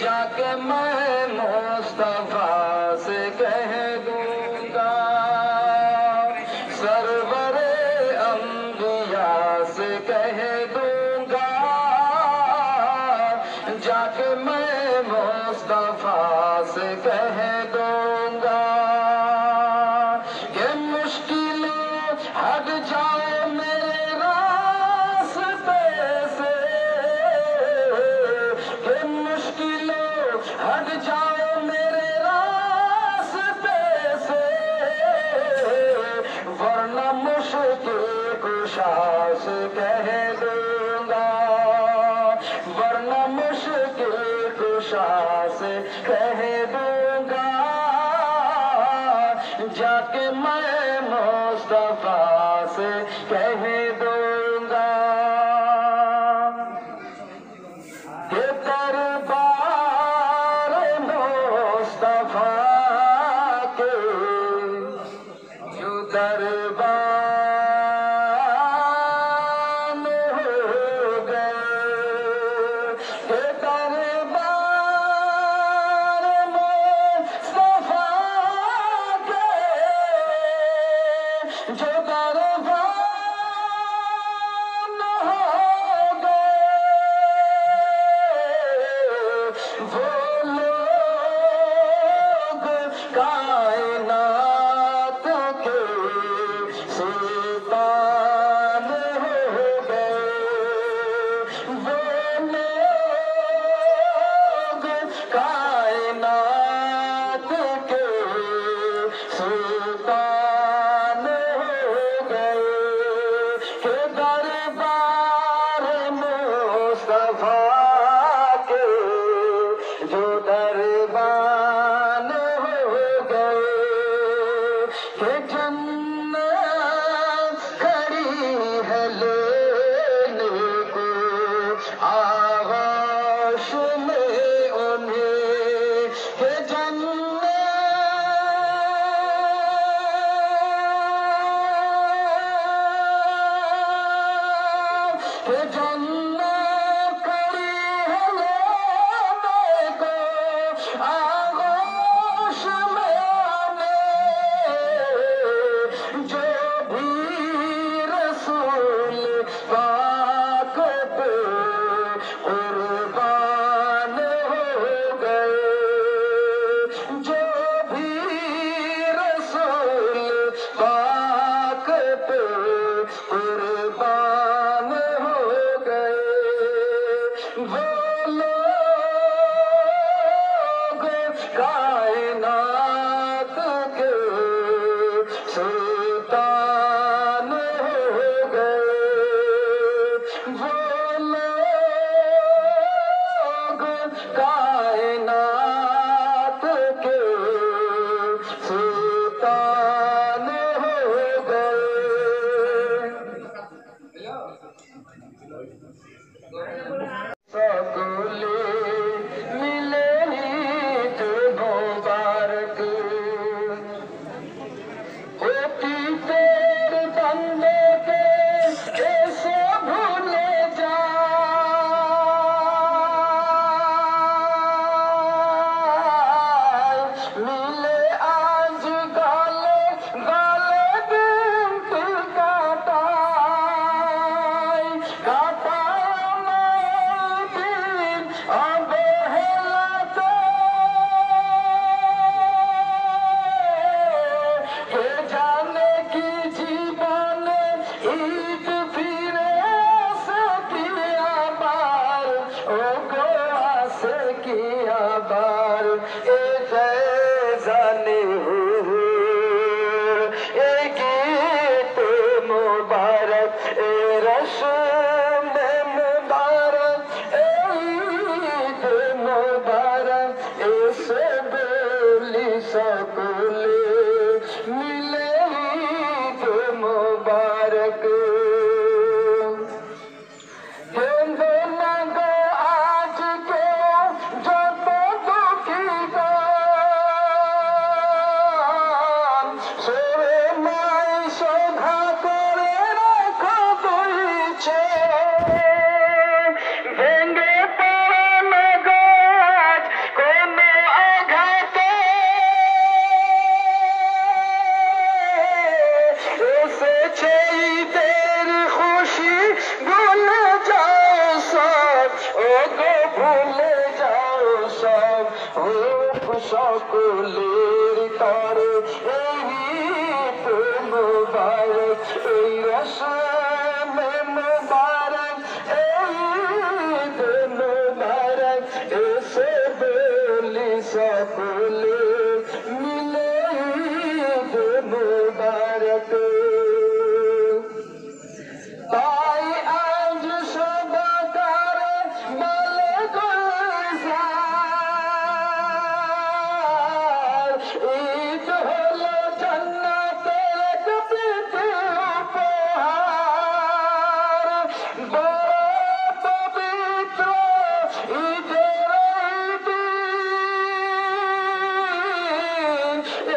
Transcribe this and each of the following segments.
جا کے میں مصطفیٰ سے کہہ دوں گا، سرور انبیاء سے کہہ دوں گا، جا کے میں مصطفیٰ سے کہہ دوں گا کہ مشکلیں ہٹ جائے میرے راستے سے، کہ مشکلیں ہٹ جائے میرے راستے سے، ورنہ مشکل کشا سے کہہ دوں گا، ورنہ مشکل کشا سے کہہ دوں گا، جا کے میں مصطفیٰ سے کہہ دوں گا کہ دربار مصطفیٰ کے جو دربار ہو گئے، کہ دربار مصطفیٰ کے جو دربار ہو گئے، وہ لوگ کائنات کے سلطان ہو گئے، وہ لوگ کائنات کے سلطان ہو گئے، کہ دربار مصطفیٰ کے جو دربان ہو گئے، کہ جنت کھڑی ہے لینے کو آغوش میں انہیں، کہ جنت کھڑی ہے لینے کو آغوش میں انہیں، جو بھی رسول پاک پہ قربان ہو گئے، جو بھی رسول پاک پہ قربان ہو گئے، وہ لوگ کائنات کے سلطان ہو گئے، وہ لوگ کائنات کے سلطان ہو گئے۔ سکولے ملے عید مبارک، ہوتی تیرے بندے کے کیسے بھولے جائے، ملے آج گالے گالے بنت کاٹائے، جانے کی جیبان عید پھر سے کیا بار، او گوا سے کیا بار، اے فیضانی اے گیت مبارک، اے رسم مبارک، اے عید مبارک، ایسے بولی سکولے ملے عید مبارک، آج کے جو تو دکھی گان، سوے مائی شوبھا کرے رکھو بیچے، بھینگے پڑے لگا সকলের তরে ঈদ মুবারক এই রসম মুবারক ঈদ মুবারক এসে বলি সকলে মিলে ঈদ মুবারক তাই আজ সবাকার বলে গুলজার ঈদ হলো জান্নাতের এক প্রীতি উপহার বড় পবিত্র ঈদের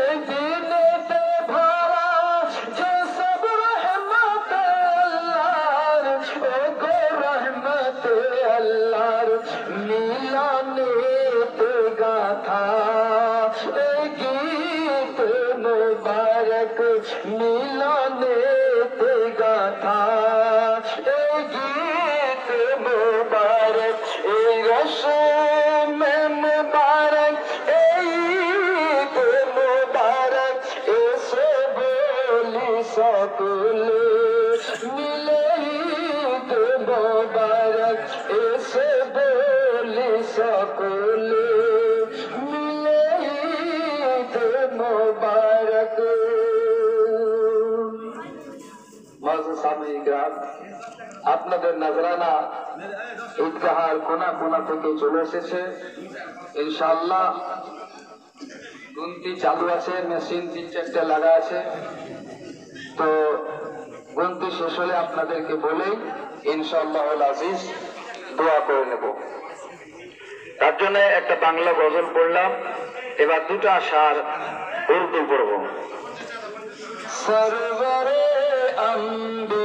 এই দিনেতে ভরা যে সব রহমতে আল্লাহর ও গো রহমতে আল্লাহর মিলনেতে গাথা এই গীত মুবারক মিলনেতে গাথা এই গীত মুবারক এই রসম মুবারক এই ঈদ মুবারক এসে বলি সকলে মিলে ঈদ মুবারক এসে বলি সকলে মিলে ঈদ মুবারক মুআজ্জাজ সামিঈন কিরাম আপনাদের নজরানা ঈদগাহের কোনা কোনা থেকে চলে এসেছে ইনশাআল্লাহ গুনতি চালু আছে মেশিন 3-4টা লাগা আছে তো গুনতি শেষ হলে আপনাদেরকে বলেই ইনশাআল্লাহুল আজিজ দোয়া করে নেব তার জন্য একটা বাংলা গজল পড়লাম এবার দুটো আশার উর্দু পড়ব সরবরে আম্বিয়া